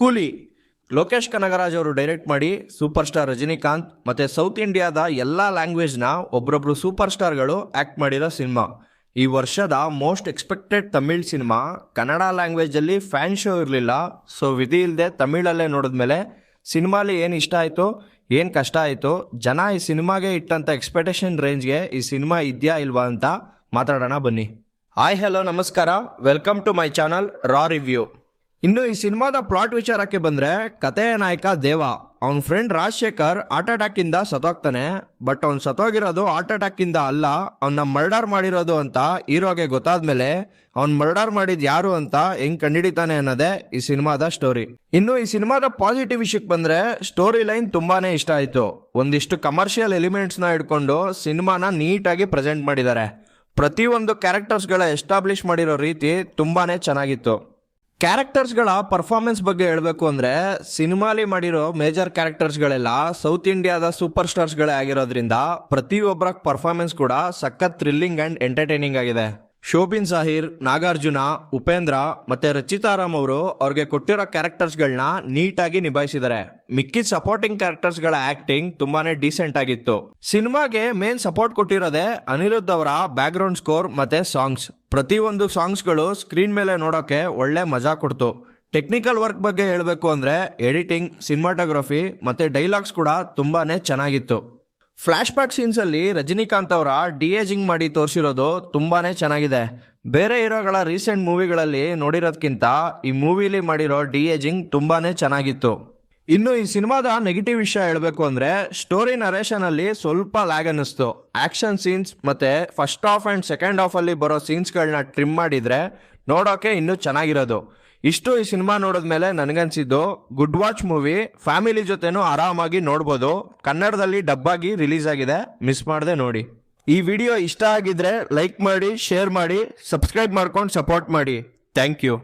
ಕೂಲಿ ಲೋಕೇಶ್ ಕನಗರಾಜ್ ಅವರು ಡೈರೆಕ್ಟ್ ಮಾಡಿ ಸೂಪರ್ ಸ್ಟಾರ್ ರಜನಿಕಾಂತ್ ಮತ್ತು ಸೌತ್ ಇಂಡಿಯಾದ ಎಲ್ಲ ಲ್ಯಾಂಗ್ವೇಜ್ನ ಒಬ್ಬರೊಬ್ಬರು ಸೂಪರ್ ಸ್ಟಾರ್ಗಳು ಆ್ಯಕ್ಟ್ ಮಾಡಿರೋ ಸಿನಿಮಾ. ಈ ವರ್ಷದ most expected Tamil cinema. Kannada ಲ್ಯಾಂಗ್ವೇಜಲ್ಲಿ ಫ್ಯಾನ್ ಶೋ ಇರಲಿಲ್ಲ, ಸೊ ವಿಧಿ ಇಲ್ಲದೆ ತಮಿಳಲ್ಲೇ ನೋಡಿದ್ಮೇಲೆ ಸಿನಿಮಾಲಿ ಏನು ಇಷ್ಟ ಆಯಿತು, ಏನು ಕಷ್ಟ ಆಯಿತು, ಜನ ಈ ಸಿನಿಮಾಗೆ ಇಟ್ಟಂಥ ಎಕ್ಸ್ಪೆಕ್ಟೇಷನ್ ರೇಂಜ್ಗೆ ಈ ಸಿನಿಮಾ ಇದೆಯಾ ಇಲ್ವಾ ಅಂತ ಮಾತಾಡೋಣ ಬನ್ನಿ. ಹಾಯ್ ಹಲೋ ನಮಸ್ಕಾರ, welcome to my channel raw review. ಇನ್ನು ಈ ಸಿನಿಮಾದ ಪ್ಲಾಟ್ ವಿಚಾರಕ್ಕೆ ಬಂದರೆ, ಕಥೆಯ ನಾಯಕ ದೇವ, ಅವನ ಫ್ರೆಂಡ್ ರಾಜಶೇಖರ್ ಹಾರ್ಟ್ ಅಟ್ಯಾಕಿಂದ ಸತ್ತೋಗ್ತಾನೆ. ಬಟ್ ಅವ್ನು ಸತ್ತೋಗಿರೋದು ಹಾರ್ಟ್ ಅಟ್ಯಾಕಿಂದ ಅಲ್ಲ, ಅವನ್ನ ಮರ್ಡರ್ ಮಾಡಿರೋದು ಅಂತ ಹೀರೋಗೆ ಗೊತ್ತಾದ್ಮೇಲೆ ಅವ್ನು ಮರ್ಡರ್ ಮಾಡಿದ್ ಯಾರು ಅಂತ ಹೆಂಗ್ ಕಂಡಿಡಿತಾನೆ ಅನ್ನೋದೇ ಈ ಸಿನಿಮಾದ ಸ್ಟೋರಿ. ಇನ್ನು ಈ ಸಿನಿಮಾದ ಪಾಸಿಟಿವ್ ವಿಷಯಕ್ಕೆ ಬಂದರೆ, ಸ್ಟೋರಿ ಲೈನ್ ತುಂಬಾನೇ ಇಷ್ಟ ಆಯಿತು. ಒಂದಿಷ್ಟು ಕಮರ್ಷಿಯಲ್ ಎಲಿಮೆಂಟ್ಸ್ನ ಹಿಡ್ಕೊಂಡು ಸಿನಿಮಾನ ನೀಟಾಗಿ ಪ್ರೆಸೆಂಟ್ ಮಾಡಿದ್ದಾರೆ. ಪ್ರತಿಯೊಂದು ಕ್ಯಾರೆಕ್ಟರ್ಸ್ಗಳ ಎಸ್ಟಾಬ್ಲಿಷ್ ಮಾಡಿರೋ ರೀತಿ ತುಂಬಾನೇ ಚೆನ್ನಾಗಿತ್ತು. ಕ್ಯಾರೆಕ್ಟರ್ಸ್ಗಳ ಪರ್ಫಾರ್ಮೆನ್ಸ್ ಬಗ್ಗೆ ಹೇಳಬೇಕು ಅಂದರೆ, ಸಿನಿಮಾಲಿ ಮಾಡಿರೋ ಮೇಜರ್ ಕ್ಯಾರೆಕ್ಟರ್ಸ್ಗಳೆಲ್ಲ ಸೌತ್ ಇಂಡಿಯಾದ ಸೂಪರ್ ಸ್ಟಾರ್ಸ್ಗಳೇ ಆಗಿರೋದ್ರಿಂದ ಪ್ರತಿಯೊಬ್ಬರ ಪರ್ಫಾರ್ಮೆನ್ಸ್ ಕೂಡ ಸಖತ್ ಥ್ರಿಲ್ಲಿಂಗ್ ಆ್ಯಂಡ್ ಎಂಟರ್ಟೈನಿಂಗ್ ಆಗಿದೆ. ಶೋಭಿನ್ ಸಾಹಿರ್, ನಾಗಾರ್ಜುನ, ಉಪೇಂದ್ರ ಮತ್ತು ರಚಿತಾರಾಮ್ ಅವರು ಅವ್ರಿಗೆ ಕೊಟ್ಟಿರೋ ಕ್ಯಾರೆಕ್ಟರ್ಸ್ಗಳನ್ನ ನೀಟಾಗಿ ನಿಭಾಯಿಸಿದ್ದಾರೆ. ಮಿಕ್ಕಿದ ಸಪೋರ್ಟಿಂಗ್ ಕ್ಯಾರೆಕ್ಟರ್ಸ್ಗಳ ಆ್ಯಕ್ಟಿಂಗ್ ತುಂಬಾನೇ ಡೀಸೆಂಟ್ ಆಗಿತ್ತು. ಸಿನಿಮಾಗೆ ಮೇನ್ ಸಪೋರ್ಟ್ ಕೊಟ್ಟಿರೋದೇ ಅನಿರುದ್ಧ್ ಅವರ ಬ್ಯಾಕ್ಗ್ರೌಂಡ್ ಸ್ಕೋರ್ ಮತ್ತು ಸಾಂಗ್ಸ್. ಪ್ರತಿಯೊಂದು ಸಾಂಗ್ಸ್ಗಳು ಸ್ಕ್ರೀನ್ ಮೇಲೆ ನೋಡೋಕ್ಕೆ ಒಳ್ಳೆ ಮಜಾ ಕೊಡ್ತು. ಟೆಕ್ನಿಕಲ್ ವರ್ಕ್ ಬಗ್ಗೆ ಹೇಳಬೇಕು ಅಂದರೆ, ಎಡಿಟಿಂಗ್, ಸಿನಿಮಾಟೋಗ್ರಫಿ ಮತ್ತು ಡೈಲಾಗ್ಸ್ ಕೂಡ ತುಂಬಾನೇ ಚೆನ್ನಾಗಿತ್ತು. ಫ್ಲ್ಯಾಶ್ ಬ್ಯಾಕ್ ಸೀನ್ಸಲ್ಲಿ ರಜನಿಕಾಂತ್ ಅವರ ಡಿಏಜಿಂಗ್ ಮಾಡಿ ತೋರಿಸಿರೋದು ತುಂಬಾನೇ ಚೆನ್ನಾಗಿದೆ. ಬೇರೆ ಹೀರೋಗಳ ರೀಸೆಂಟ್ ಮೂವಿಗಳಲ್ಲಿ ನೋಡಿರೋದಕ್ಕಿಂತ ಈ ಮೂವಿಲಿ ಮಾಡಿರೋ ಡಿಏಜಿಂಗ್ ತುಂಬಾನೇ ಚೆನ್ನಾಗಿತ್ತು. ಇನ್ನು ಈ ಸಿನಿಮಾದ ನೆಗೆಟಿವ್ ವಿಷಯ ಹೇಳಬೇಕು ಅಂದರೆ, ಸ್ಟೋರಿ ನರೇಷನಲ್ಲಿ ಸ್ವಲ್ಪ ಲ್ಯಾಗ್ ಅನ್ನಿಸ್ತು. ಆ್ಯಕ್ಷನ್ ಸೀನ್ಸ್ ಮತ್ತು ಫಸ್ಟ್ ಹಾಫ್ ಆ್ಯಂಡ್ ಸೆಕೆಂಡ್ ಹಾಫಲ್ಲಿ ಬರೋ ಸೀನ್ಸ್ಗಳನ್ನ ಟ್ರಿಮ್ ಮಾಡಿದರೆ ನೋಡೋಕೆ ಇನ್ನೂ ಚೆನ್ನಾಗಿರೋದು. ಇಷ್ಟು ಈ ಸಿನಿಮಾ ನೋಡಿದ್ಮೇಲೆ ನನಗನ್ಸಿದ್ದು, ಗುಡ್ ವಾಚ್ ಮೂವಿ, ಫ್ಯಾಮಿಲಿ ಜೊತೆನೂ ಆರಾಮಾಗಿ ನೋಡ್ಬೋದು. ಕನ್ನಡದಲ್ಲಿ ಡಬ್ಬಾಗಿ ರಿಲೀಸ್ ಆಗಿದೆ, ಮಿಸ್ ಮಾಡದೆ ನೋಡಿ. ಈ ವಿಡಿಯೋ ಇಷ್ಟ ಆಗಿದ್ರೆ ಲೈಕ್ ಮಾಡಿ, ಶೇರ್ ಮಾಡಿ, ಸಬ್ಸ್ಕ್ರೈಬ್ ಮಾಡ್ಕೊಂಡು ಸಪೋರ್ಟ್ ಮಾಡಿ. Thank you.